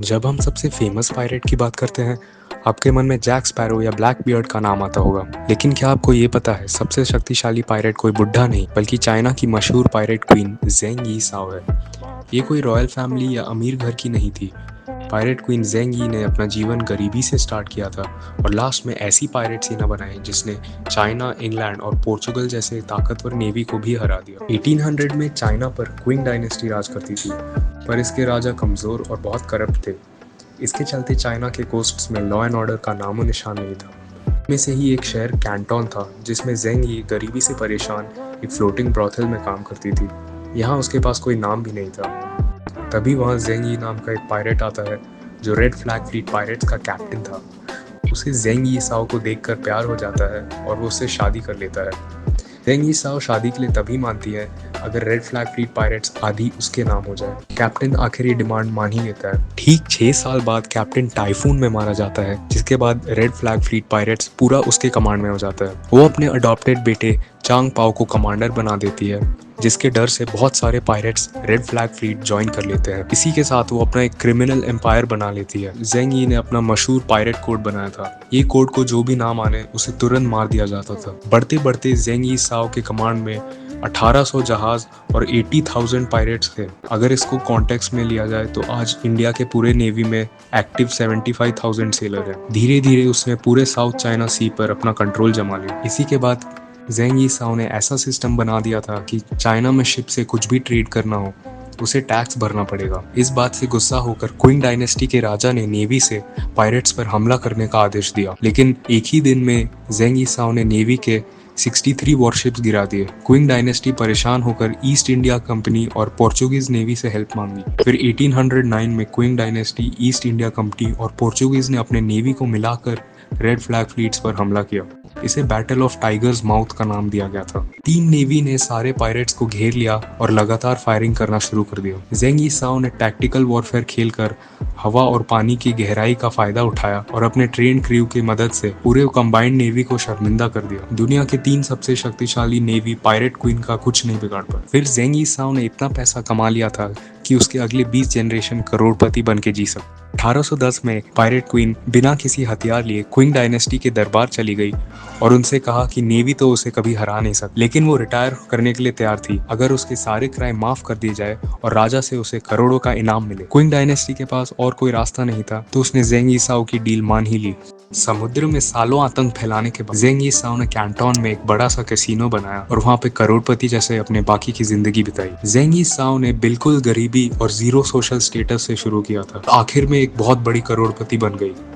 जब हम सबसे फेमस पायरेट की बात करते हैं, आपके मन में जैक स्पैरो या ब्लैक बियर्ड का नाम आता होगा। लेकिन क्या आपको ये पता है, सबसे शक्तिशाली पायरेट कोई बुड्ढा नहीं बल्कि चाइना की मशहूर पायरेट क्वीन ज़ेंग यी साओ है। ये कोई रॉयल फैमिली या अमीर घर की नहीं थी। पायरेट क्वीन ज़ेंग यी ने अपना जीवन गरीबी से स्टार्ट किया था और लास्ट में ऐसी पायरेट सेना बनाई जिसने चाइना, इंग्लैंड और पोर्चुगल जैसे ताकतवर नेवी को भी हरा दिया। 1800 में चाइना पर क्विंग डायनेस्टी राज करती थी, पर इसके राजा कमज़ोर और बहुत करप्ट थे। इसके चलते चाइना के कोस्ट्स में लॉ एंड ऑर्डर का नामो निशान नहीं था। में से ही एक शहर कैंटोन था जिसमें ज़ेंग यी गरीबी से परेशान एक फ्लोटिंग ब्रॉथल में काम करती थी। यहाँ उसके पास कोई नाम भी नहीं था। तभी वहाँ ज़ेंग यी नाम का एक पायरेट आता है जो रेड फ्लैग फ्लीट पायरेट्स का कैप्टन था। उसे ज़ेंग यी साओ को देखकर प्यार हो जाता है और वो उससे शादी कर लेता है। ज़ेंग यी साओ शादी के लिए तभी मानती है अगर रेड फ्लैग फ्लीट पायरेट्स आधी उसके नाम हो जाए। कैप्टन आखिर ये डिमांड मान ही लेता है। ठीक 6 साल बाद कैप्टन टाइफून में मारा जाता है, जिसके बाद रेड फ्लैग फ्लीट पायरेट्स पूरा उसके कमांड में हो जाता है। वो अपने अडॉप्टेड बेटे चांग पाओ को कमांडर बना देती है, जिसके डर से बहुत सारे pirates red flag fleet join कर लेते हैं। इसी के साथ वो अपना एक क्रिमिनल एम्पायर बना लेती है। ज़ेंग यी ने अपना मशहूर पायरेट कोड बनाया था। ये कोड को जो भी ना माने उसे तुरंत मार दिया जाता था। बढ़ते बढ़ते ज़ेंग यी साओ के कमांड में 1800 जहाज और 80,000 पायरेट्स थे। अगर इसको कॉन्टेक्स्ट में लिया जाए तो आज इंडिया के पूरे नेवी में एक्टिव 75,000 सेलर है। धीरे धीरे उसने पूरे साउथ चाइना सी पर अपना कंट्रोल जमा लिया। इसी के बाद ज़ेंग यी साओ ने ऐसा सिस्टम बना दिया था कि चाइना में शिप से कुछ भी ट्रेड करना हो उसे टैक्स भरना पड़ेगा। इस बात से गुस्सा होकर क्विंग डायनेस्टी के राजा ने नेवी से पायरेट्स पर हमला करने का आदेश दिया। लेकिन एक ही दिन में ज़ेंग यी साओ ने नेवी के 63 वॉरशिप्स गिरा दिए। क्विंग डायनेस्टी परेशान होकर ईस्ट इंडिया कंपनी और पोर्चुगीज नेवी से हेल्प मांगी। फिर 1809 में Qing dynasty, east India company और पोर्चुगीज ने अपने नेवी को मिलाकर रेड फ्लैग फ्लीट्स पर हमला किया। इसे बैटल ऑफ टाइगर्स माउथ का नाम दिया गया था। तीन नेवी ने सारे पायरेट्स को घेर लिया और लगातार फायरिंग करना शुरू कर दिया। ज़ेंग यी साओ ने टैक्टिकल वॉरफेयर खेलकर हवा और पानी की गहराई का फायदा उठाया और अपने ट्रेन क्रू की मदद से पूरे कंबाइंड नेवी को शर्मिंदा कर दिया। दुनिया के 3 सबसे शक्तिशाली नेवी पायरेट क्वीन का कुछ नहीं बिगाड़ पाया। फिर ज़ेंग यी साओ ने इतना पैसा कमा लिया था कि उसके अगले 20 जनरेशन करोड़पति बन के जी सकते। 1810 में पायरेट क्वीन बिना किसी हथियार लिए क्विंग डायनेस्टी के दरबार चली गई और उनसे कहा कि नेवी तो उसे कभी हरा नहीं सकती, लेकिन वो रिटायर करने के लिए तैयार थी अगर उसके सारे क्राइम माफ कर दिए जाए और राजा से उसे करोड़ों का इनाम मिले। क्विंग डायनेस्टी के पास और कोई रास्ता नहीं था तो उसने ज़ेंग यी साओ की डील मान ही ली। समुद्र में सालों आतंक फैलाने के बाद ज़ेंग यी साओ ने कैंटोन में एक बड़ा सा कैसीनो बनाया और वहाँ पे करोड़पति जैसे अपने बाकी की जिंदगी बिताई। ज़ेंग यी साओ ने बिल्कुल गरीबी और जीरो सोशल स्टेटस से शुरू किया था, आखिर में एक बहुत बड़ी करोड़पति बन गई।